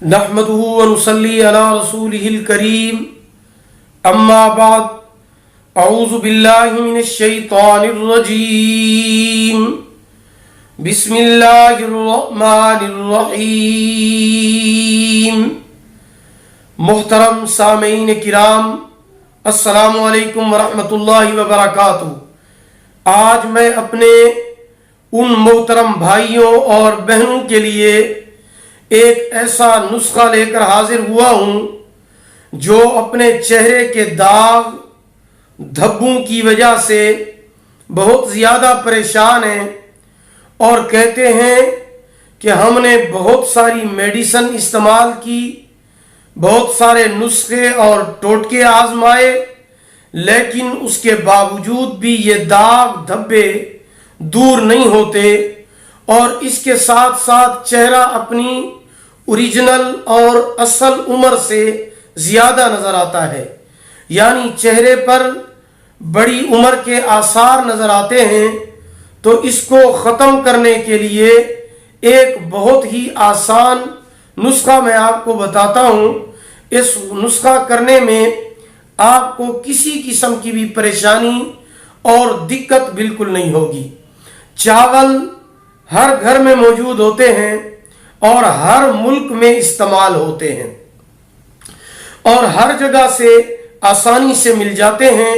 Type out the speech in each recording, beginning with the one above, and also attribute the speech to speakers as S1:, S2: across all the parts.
S1: नहमदुहु व नुसल्ली अला रसूलिहिल करीम अम्मा बाद अऊज़ु बिल्लाहि मिनश शैतानिर रजीम बिस्मिल्लाहिर रहमानिर रहीम। मुहतरम सामीन किराम, अस्सलामु अलैकुम व रहमतुल्लाहि व बरकातुहू। आज मैं अपने उन मोहतरम भाइयों और बहनों के लिए एक ऐसा नुस्खा लेकर हाजिर हुआ हूं जो अपने चेहरे के दाग धब्बों की वजह से बहुत ज़्यादा परेशान हैं और कहते हैं कि हमने बहुत सारी मेडिसिन इस्तेमाल की, बहुत सारे नुस्खे और टोटके आजमाए, लेकिन उसके बावजूद भी ये दाग धब्बे दूर नहीं होते और इसके साथ साथ चेहरा अपनी ओरिजिनल और असल उम्र से ज़्यादा नज़र आता है। यानी चेहरे पर बड़ी उम्र के आसार नज़र आते हैं। तो इसको ख़त्म करने के लिए एक बहुत ही आसान नुस्खा मैं आपको बताता हूँ। इस नुस्खा करने में आपको किसी किस्म की भी परेशानी और दिक्कत बिल्कुल नहीं होगी। चावल हर घर में मौजूद होते हैं और हर मुल्क में इस्तेमाल होते हैं और हर जगह से आसानी से मिल जाते हैं।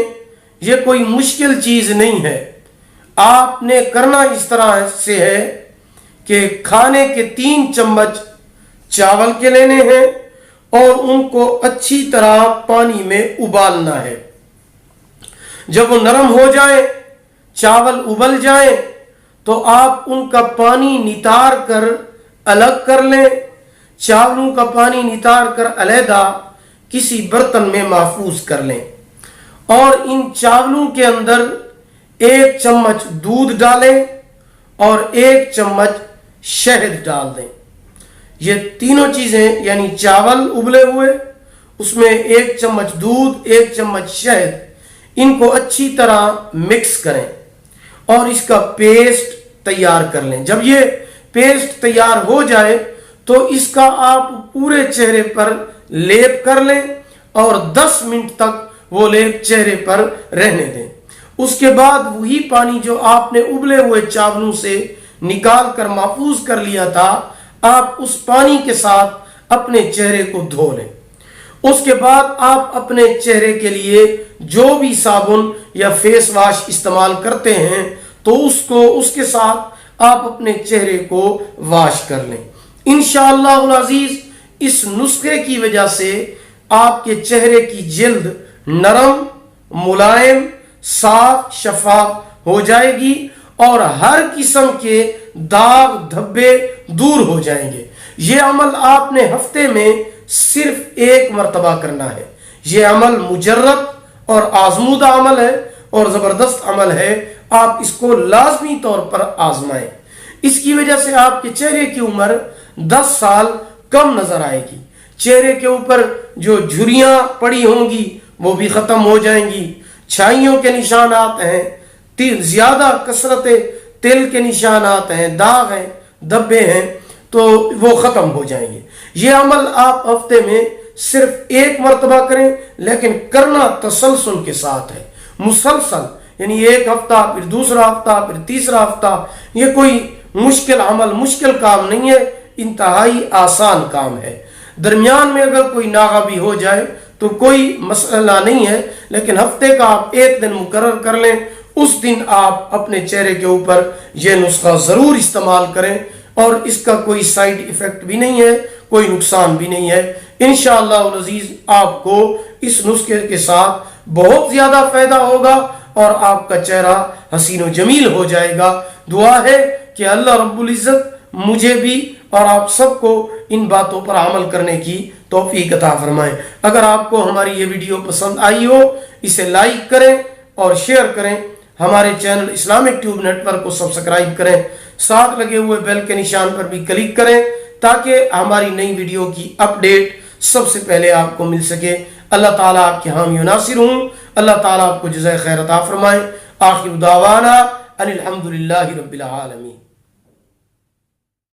S1: ये कोई मुश्किल चीज़ नहीं है। आपने करना इस तरह से है कि खाने के 3 चम्मच चावल के लेने हैं और उनको अच्छी तरह पानी में उबालना है। जब वो नरम हो जाए, चावल उबल जाए, तो आप उनका पानी नितार कर अलग कर लें। चावलों का पानी नितार कर अलहदा किसी बर्तन में महफूज कर लें और इन चावलों के अंदर 1 चम्मच दूध डालें और 1 चम्मच शहद डाल दें। ये तीनों चीज़ें यानी चावल उबले हुए, उसमें 1 चम्मच दूध, 1 चम्मच शहद, इनको अच्छी तरह मिक्स करें और इसका पेस्ट तैयार कर लें। जब ये पेस्ट तैयार हो जाए तो इसका आप पूरे चेहरे पर लेप कर लें और 10 मिनट तक वो लेप चेहरे पर रहने दें। उसके बाद वही पानी जो आपने उबले हुए चावलों से निकाल कर महफूज कर लिया था, आप उस पानी के साथ अपने चेहरे को धो लें। उसके बाद आप अपने चेहरे के लिए जो भी साबुन या फेस वॉश इस्तेमाल करते हैं तो उसके साथ आप अपने चेहरे को वॉश कर लें। इंशाअल्लाह अज़ीज़, इस नुस्खे की वजह से आपके चेहरे की जिल्द नरम, मुलायम, साफ, शफाफ हो जाएगी और हर किस्म के दाग धब्बे दूर हो जाएंगे। ये अमल आपने हफ्ते में सिर्फ 1 मरतबा करना है। ये अमल मुजर्रब और आजमूदा अमल है और ज़बरदस्त अमल है। आप इसको लाजमी तौर पर आजमाएं। इसकी वजह से आपके चेहरे की उम्र 10 साल कम नजर आएगी। चेहरे के ऊपर जो झुर्रियां पड़ी होंगी वो भी खत्म हो जाएंगी। छाइयों के निशानात हैं, ज्यादा कसरत तिल के निशानात हैं, दाग हैं, धब्बे हैं, तो वो खत्म हो जाएंगे। ये अमल आप हफ्ते में सिर्फ 1 मरतबा करें, लेकिन करना तसलसल के साथ है, मुसलसल। यानी 1 हफ्ता, फिर दूसरा हफ्ता, फिर तीसरा हफ्ता। ये कोई मुश्किल अमल, मुश्किल काम नहीं है, इंतहाई आसान काम है। दरमियान में अगर कोई नागा भी हो जाए तो कोई मसला नहीं है, लेकिन हफ्ते का आप 1 दिन मुकर्रर कर लें। उस दिन आप अपने चेहरे के ऊपर यह नुस्खा ज़रूर इस्तेमाल करें और इसका कोई साइड इफ़ेक्ट भी नहीं है, कोई नुकसान भी नहीं है। इंशाअल्लाह अज़ीज़, आपको इस नुस्खे के साथ बहुत ज़्यादा फ़ायदा होगा और आपका चेहरा हसीन व जमील हो जाएगा। दुआ है कि अल्लाह रब्बुल इज़्ज़त मुझे भी और आप सबको इन बातों पर अमल करने की तौफीक अता फरमाए। अगर आपको हमारी ये वीडियो पसंद आई हो, इसे लाइक करें और शेयर करें। हमारे चैनल इस्लामिक ट्यूब नेटवर्क को सब्सक्राइब करें, साथ लगे हुए बेल के निशान पर भी क्लिक करें ताकि हमारी नई वीडियो की अपडेट सबसे पहले आपको मिल सके। अल्लाह ताला आपके हामी व नासिर हूँ। अल्लाह ताला आपको जज़ाए खैर अता फरमाए। आखिर दावाना अनिल हम्दुलिल्लाहि रब्बिल आलमीन।